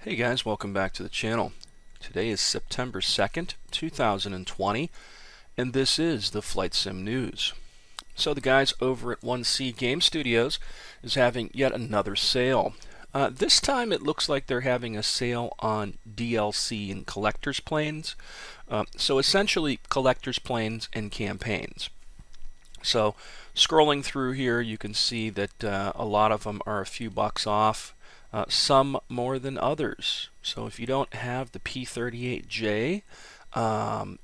Hey guys, welcome back to the channel. Today is September 2nd, 2020, and this is the Flight Sim News. So the guys over at 1C Game Studios is having yet another sale. This time it looks like they're having a sale on DLC and collector's planes. So essentially collector's planes and campaigns. So scrolling through here you can see that a lot of them are a few bucks off. Some more than others. So if you don't have the P-38J,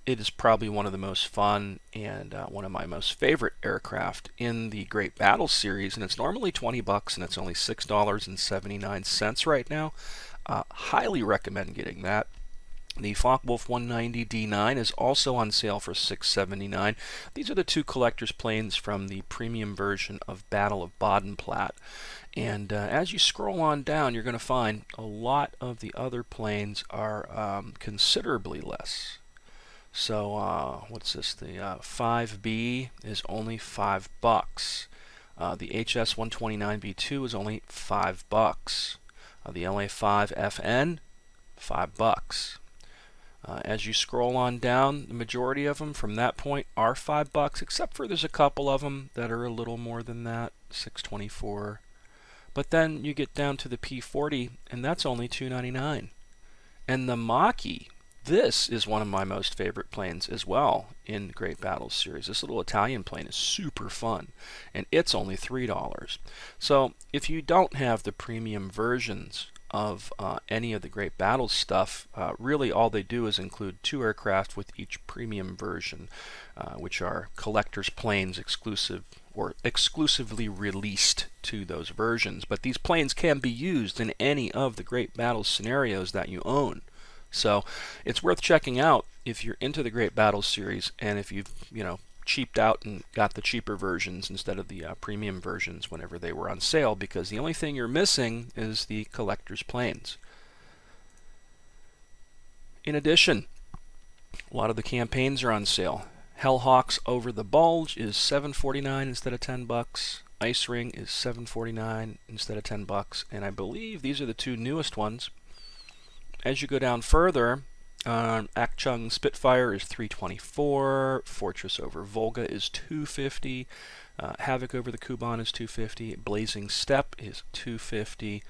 it is probably one of the most fun and one of my most favorite aircraft in the Great Battle series, and it's normally 20 bucks and it's only $6.79 right now. Highly recommend getting that. The Focke-Wulf 190 D9 is also on sale for $6.79. These are the two collector's planes from the premium version of Battle of Bodenplatte. And as you scroll on down, you're going to find a lot of the other planes are considerably less. So what's this? The 5B is only $5. The HS-129B2 is only $5. The LA-5FN, $5. As you scroll on down, the majority of them from that point are $5, except for there's a couple of them that are a little more than that, $6.24. But then you get down to the P-40, and that's only $2.99. And the Mach-E, this is one of my most favorite planes as well in the Great Battles series. This little Italian plane is super fun, and it's only $3. So if you don't have the premium versions of any of the Great Battles stuff, really all they do is include two aircraft with each premium version, which are collector's planes exclusive or exclusively released to those versions. But these planes can be used in any of the Great Battles scenarios that you own. So it's worth checking out if you're into the Great Battles series, and if you've cheaped out and got the cheaper versions instead of the premium versions whenever they were on sale, because the only thing you're missing is the collector's planes. In addition, a lot of the campaigns are on sale. Hellhawks Over the Bulge is $7.49 instead of $10. Ice Ring is $7.49 instead of $10, and I believe these are the two newest ones. As you go down further, Akchung Spitfire is $3.24. Fortress over Volga is $2.50. Havoc over the Kuban is $2.50. Blazing Steppe is $2.50.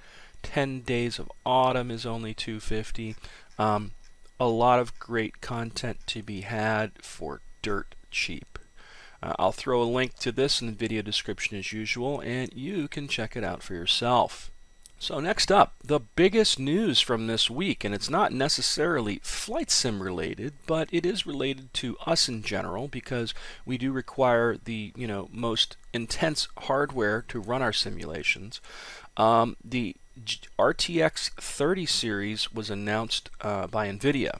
10 Days of Autumn is only $2.50. A lot of great content to be had for dirt cheap. I'll throw a link to this in the video description as usual, and you can check it out for yourself. So next up, the biggest news from this week, and it's not necessarily flight sim related, but it is related to us in general, because we do require the most intense hardware to run our simulations. The RTX 30 series was announced by Nvidia,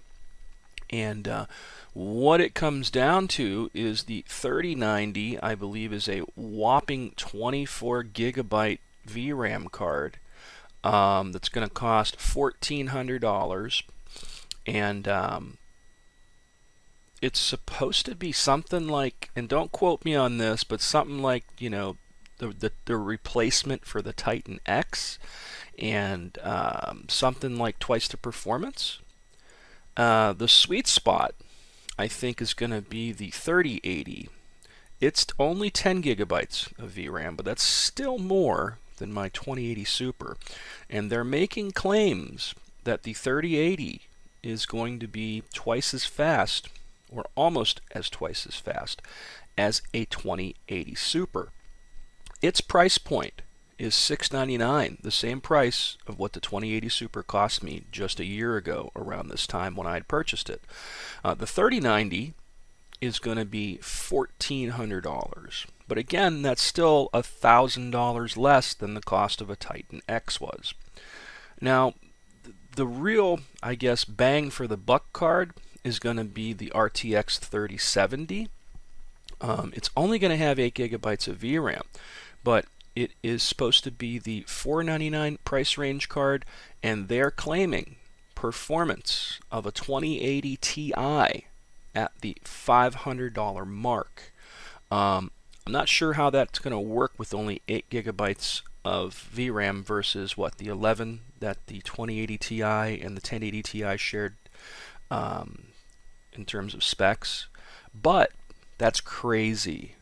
and what it comes down to is the 3090, I believe, is a whopping 24 gigabyte VRAM card. That's going to cost $1,400, and it's supposed to be something like, and don't quote me on this, but something like the replacement for the Titan X, and something like twice the performance. The sweet spot, I think, is going to be the 3080. It's only 10 gigabytes of VRAM, but that's still more than my 2080 Super, and they're making claims that the 3080 is going to be twice as fast, or almost as twice as fast, as a 2080 Super. Its price point is $699, the same price of what the 2080 Super cost me just a year ago around this time when I had purchased it. The 3090 is going to be $1,400. But again, that's still $1,000 less than the cost of a Titan X was. Now, the real, I guess, bang for the buck card is going to be the RTX 3070. It's only going to have 8 gigabytes of VRAM, but it is supposed to be the $499 price range card, and they're claiming performance of a 2080 Ti at the $500 mark. I'm not sure how that's going to work with only 8 gigabytes of VRAM versus what, the 11 that the 2080 Ti and the 1080 Ti shared in terms of specs, but that's crazy.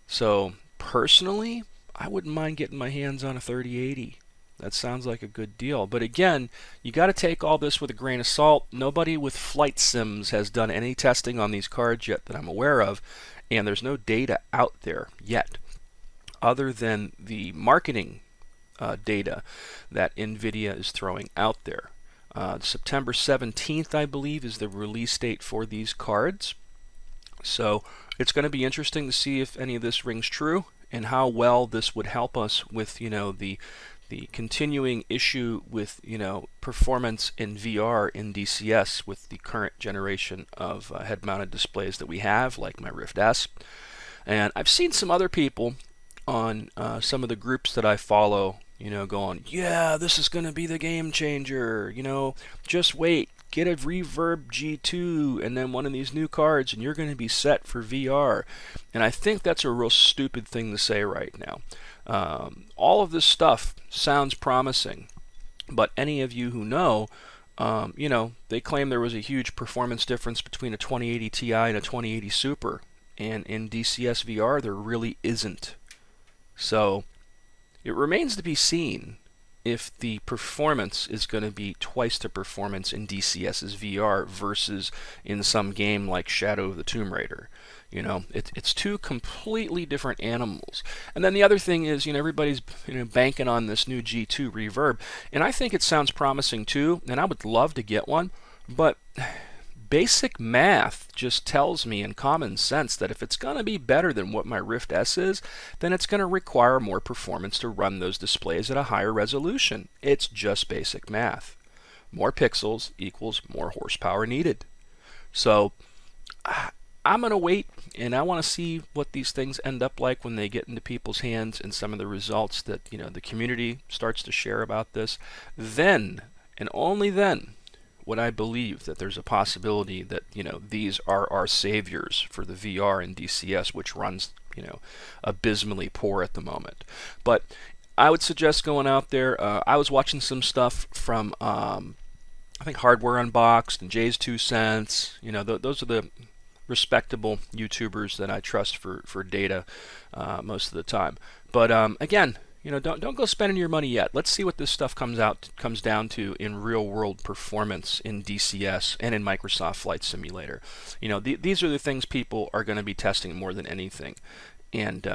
So personally, I wouldn't mind getting my hands on a 3080. That sounds like a good deal. But again, you got to take all this with a grain of salt. Nobody with flight sims has done any testing on these cards yet that I'm aware of, and there's no data out there yet other than the marketing data that Nvidia is throwing out there. September 17th, I believe, is the release date for these cards. So it's going to be interesting to see if any of this rings true and how well this would help us with, the continuing issue with, performance in VR in DCS with the current generation of head-mounted displays that we have, like my Rift S. And I've seen some other people on some of the groups that I follow, going, yeah, this is going to be the game changer, just wait, get a Reverb G2 and then one of these new cards and you're going to be set for VR. And I think that's a real stupid thing to say right now. All of this stuff sounds promising, but any of you who know, they claim there was a huge performance difference between a 2080 Ti and a 2080 Super, and in DCS VR there really isn't. So it remains to be seen if the performance is going to be twice the performance in DCS's VR versus in some game like Shadow of the Tomb Raider. It's two completely different animals. And then the other thing is, everybody's banking on this new G2 reverb, and I think it sounds promising too, and I would love to get one, but basic math just tells me in common sense that if it's going to be better than what my Rift S is, then it's going to require more performance to run those displays at a higher resolution. It's just basic math. More pixels equals more horsepower needed. So I'm going to wait, and I want to see what these things end up like when they get into people's hands and some of the results that the community starts to share about this. Then, and only then, would I believe that there's a possibility that these are our saviors for the VR and DCS, which runs abysmally poor at the moment. But I would suggest going out there. I was watching some stuff from I think Hardware Unboxed and Jay's 2 Cents. Those are the respectable YouTubers that I trust for data most of the time. But again, don't go spending your money yet. Let's see what this stuff comes down to in real world performance in DCS and in Microsoft Flight Simulator. These are the things people are going to be testing more than anything, and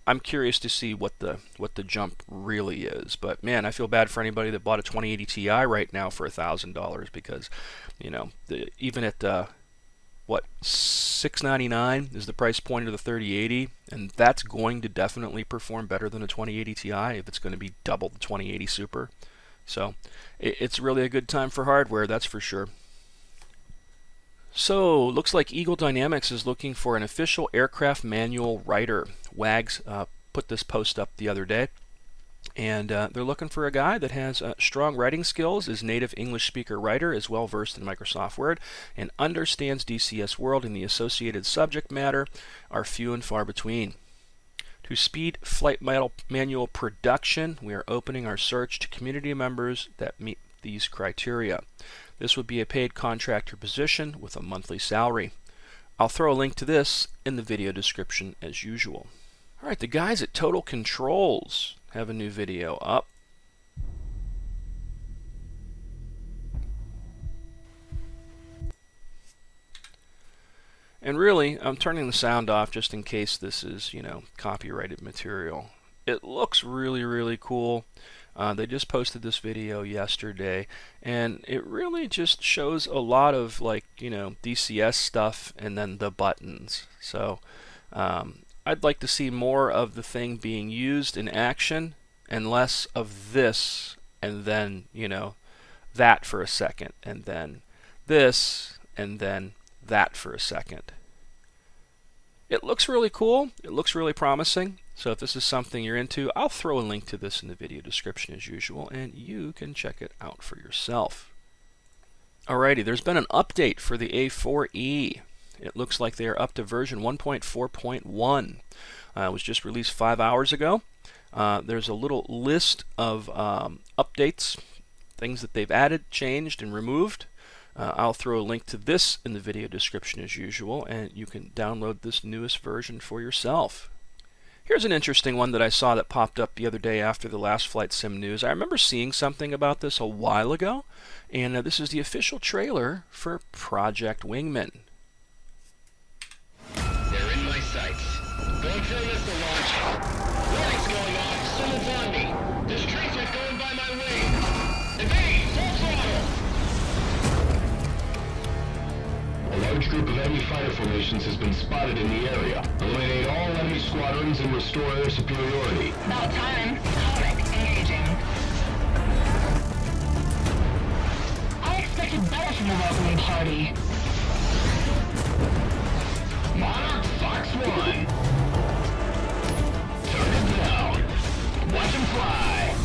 I'm curious to see what the jump really is. But man, I feel bad for anybody that bought a 2080 Ti right now for $1,000 because even at what, $699 is the price point of the 3080, and that's going to definitely perform better than a 2080 Ti if it's going to be double the 2080 Super. So it's really a good time for hardware, that's for sure. So looks like Eagle Dynamics is looking for an official aircraft manual writer. Wags put this post up the other day. And they're looking for a guy that has strong writing skills, is native English speaker writer, is well versed in Microsoft Word, and understands DCS World and the associated subject matter are few and far between. To speed flight manual production, we are opening our search to community members that meet these criteria. This would be a paid contractor position with a monthly salary. I'll throw a link to this in the video description as usual. Alright, the guys at Total Controls have a new video up. And really, I'm turning the sound off just in case this is, copyrighted material. It looks really, really cool. They just posted this video yesterday, and it really just shows a lot of DCS stuff and then the buttons. So I'd like to see more of the thing being used in action and less of this and then, that for a second, and then this and then that for a second. It looks really cool. It looks really promising. So if this is something you're into, I'll throw a link to this in the video description as usual, and you can check it out for yourself. Alrighty, there's been an update for the A-4E. It looks like they are up to version 1.4.1. It was just released 5 hours ago. There's a little list of updates, things that they've added, changed, and removed. I'll throw a link to this in the video description as usual, and you can download this newest version for yourself. Here's an interesting one that I saw that popped up the other day after the last Flight Sim news. I remember seeing something about this a while ago, and this is the official trailer for Project Wingman. They're in my sights. Going for a missile launch. Warning's going off. Someone's on me. There's traffic going by my way. Evade! Full throttle! A large group of enemy fighter formations has been spotted in the area. Eliminate all enemy squadrons and restore air superiority. About time. Comic engaging. I expected better from the welcoming party. Monarch Fox 1. Target down. Watch him fly.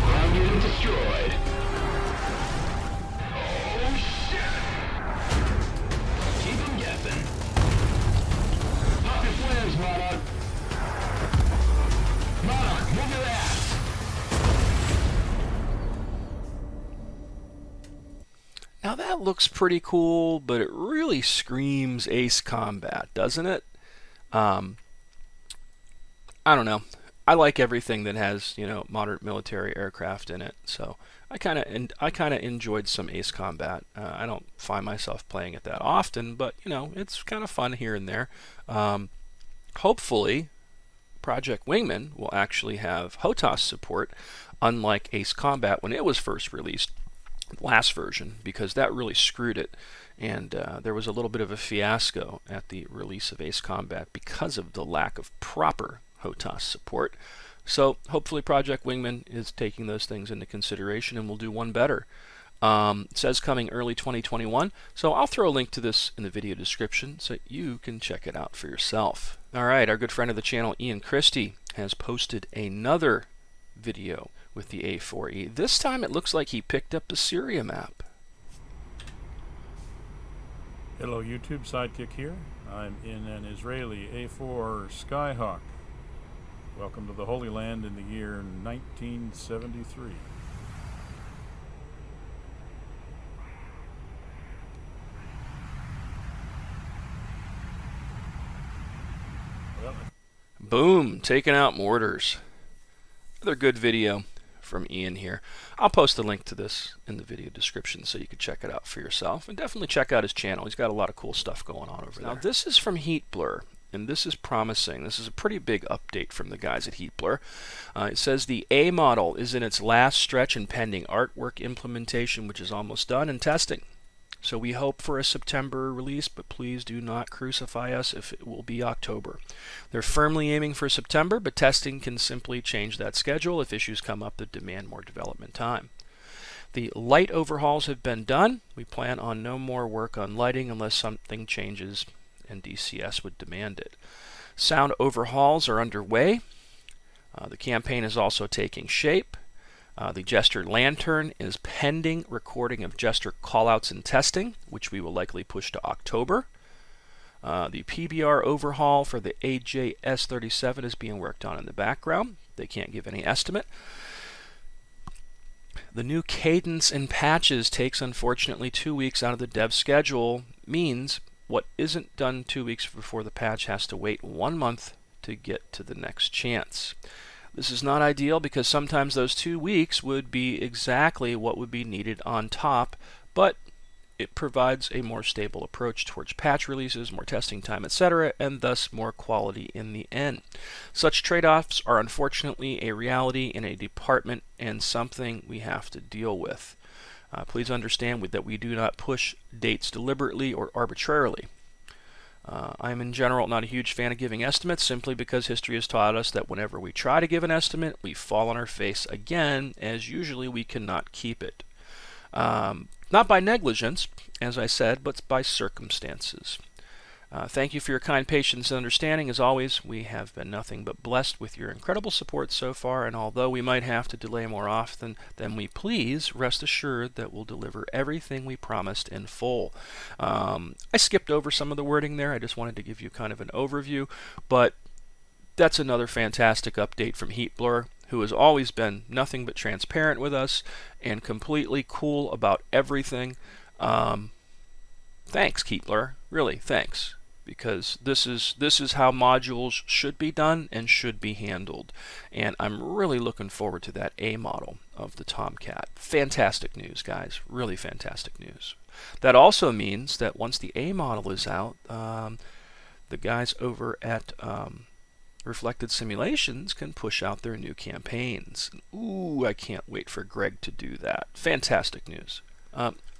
Ground unit destroyed. Oh shit! Keep him guessing. Pop your flares, Monarch. Monarch, move your ass. Now that looks pretty cool, but it really screams Ace Combat, doesn't it? I don't know. I like everything that has, you know, modern military aircraft in it, so I kind of enjoyed some Ace Combat. I don't find myself playing it that often, but you know, it's kind of fun here and there. Hopefully, Project Wingman will actually have HOTAS support, unlike Ace Combat when it was first released. Last version, because that really screwed it, and there was a little bit of a fiasco at the release of Ace Combat because of the lack of proper HOTAS support. So hopefully Project Wingman is taking those things into consideration and will do one better. It says coming early 2021, so I'll throw a link to this in the video description so you can check it out for yourself. Alright, our good friend of the channel, Iain Christie, has posted another video with the A-4E. This time it looks like he picked up the Syria map. Hello YouTube, Sidekick here. I'm in an Israeli A4 Skyhawk. Welcome to the Holy Land in the year 1973. Well, Boom, taking out mortars. Another good video from Iain here. I'll post a link to this in the video description so you can check it out for yourself, and definitely check out his channel. He's got a lot of cool stuff going on over there. Now this is from Heatblur, and this is promising. This is a pretty big update from the guys at Heatblur. It says the A model is in its last stretch and pending artwork implementation, which is almost done, and testing. So we hope for a September release, but please do not crucify us if it will be October. They're firmly aiming for September, but testing can simply change that schedule if issues come up that demand more development time. The light overhauls have been done. We plan on no more work on lighting unless something changes and DCS would demand it. Sound overhauls are underway. The campaign is also taking shape. The Jester Lantern is pending recording of Jester callouts and testing, which we will likely push to October. The PBR overhaul for the AJS-37 is being worked on in the background. They can't give any estimate. The new cadence and patches takes, unfortunately, 2 weeks out of the dev schedule. Means what isn't done 2 weeks before the patch has to wait 1 month to get to the next chance. This is not ideal because sometimes those 2 weeks would be exactly what would be needed on top, but it provides a more stable approach towards patch releases, more testing time, etc., and thus more quality in the end. Such trade-offs are unfortunately a reality in a department and something we have to deal with. Please understand that we do not push dates deliberately or arbitrarily. I'm in general not a huge fan of giving estimates simply because history has taught us that whenever we try to give an estimate, we fall on our face again, as usually we cannot keep it. Not by negligence, as I said, but by circumstances. Thank you for your kind patience and understanding. As always, we have been nothing but blessed with your incredible support so far, and although we might have to delay more often than we please, rest assured that we'll deliver everything we promised in full. I skipped over some of the wording there. I just wanted to give you kind of an overview, but that's another fantastic update from Heatblur, who has always been nothing but transparent with us and completely cool about everything. Thanks, Heatblur. Really, thanks. Because this is how modules should be done and should be handled. And I'm really looking forward to that A model of the Tomcat. Fantastic news, guys. Really fantastic news. That also means that once the A model is out, the guys over at Reflected Simulations can push out their new campaigns. Ooh, I can't wait for Greg to do that. Fantastic news.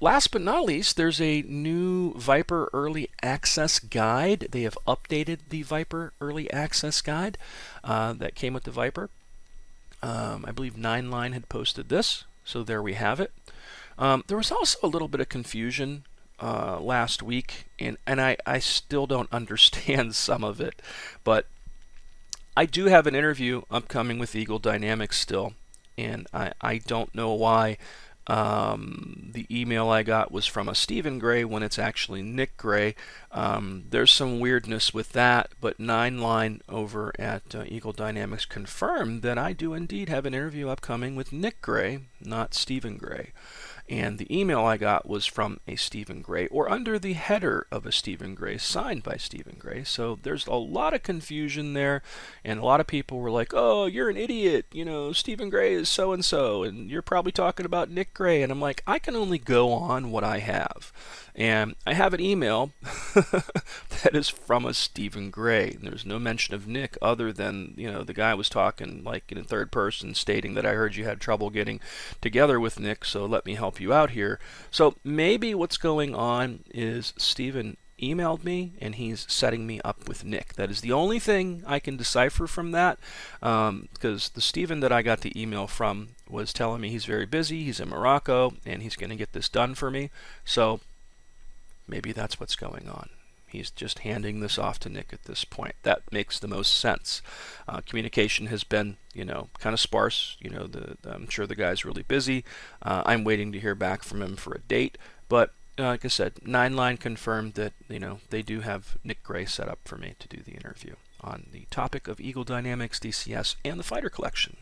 Last but not least, there's a new Viper Early Access Guide. They have updated the Viper Early Access Guide that came with the Viper. I believe 9line had posted this, so there we have it. There was also a little bit of confusion last week, and I still don't understand some of it, but I do have an interview upcoming with Eagle Dynamics still, and I don't know why the email I got was from a Stephen Gray when it's actually Nick Gray. There's some weirdness with that, but 9line over at Eagle Dynamics confirmed that I do indeed have an interview upcoming with Nick Gray, not Stephen Gray. And the email I got was from a Stephen Gray, or under the header of a Stephen Gray, signed by Stephen Gray. So there's a lot of confusion there, and a lot of people were like, oh, you're an idiot, you know, Stephen Gray is so-and-so, and you're probably talking about Nick Gray. And I'm like, I can only go on what I have. And I have an email that is from a Stephen Gray. And there's no mention of Nick other than, you know, the guy was talking like in third person, stating that I heard you had trouble getting together with Nick, so let me help you out here. So maybe what's going on is Stephen emailed me and he's setting me up with Nick. That is the only thing I can decipher from that, because the Stephen that I got the email from was telling me he's very busy, he's in Morocco, and he's going to get this done for me. So maybe that's what's going on. He's just handing this off to Nick at this point. That makes the most sense. Communication has been, you know, kind of sparse. You know, I'm sure the guy's really busy. I'm waiting to hear back from him for a date. But like I said, 9line confirmed that, you know, they do have Nick Gray set up for me to do the interview on the topic of Eagle Dynamics, DCS, and the Fighter Collection.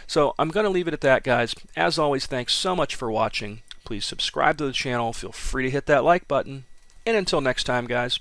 So I'm going to leave it at that, guys. As always, thanks so much for watching. Please subscribe to the channel. Feel free to hit that like button. And until next time, guys,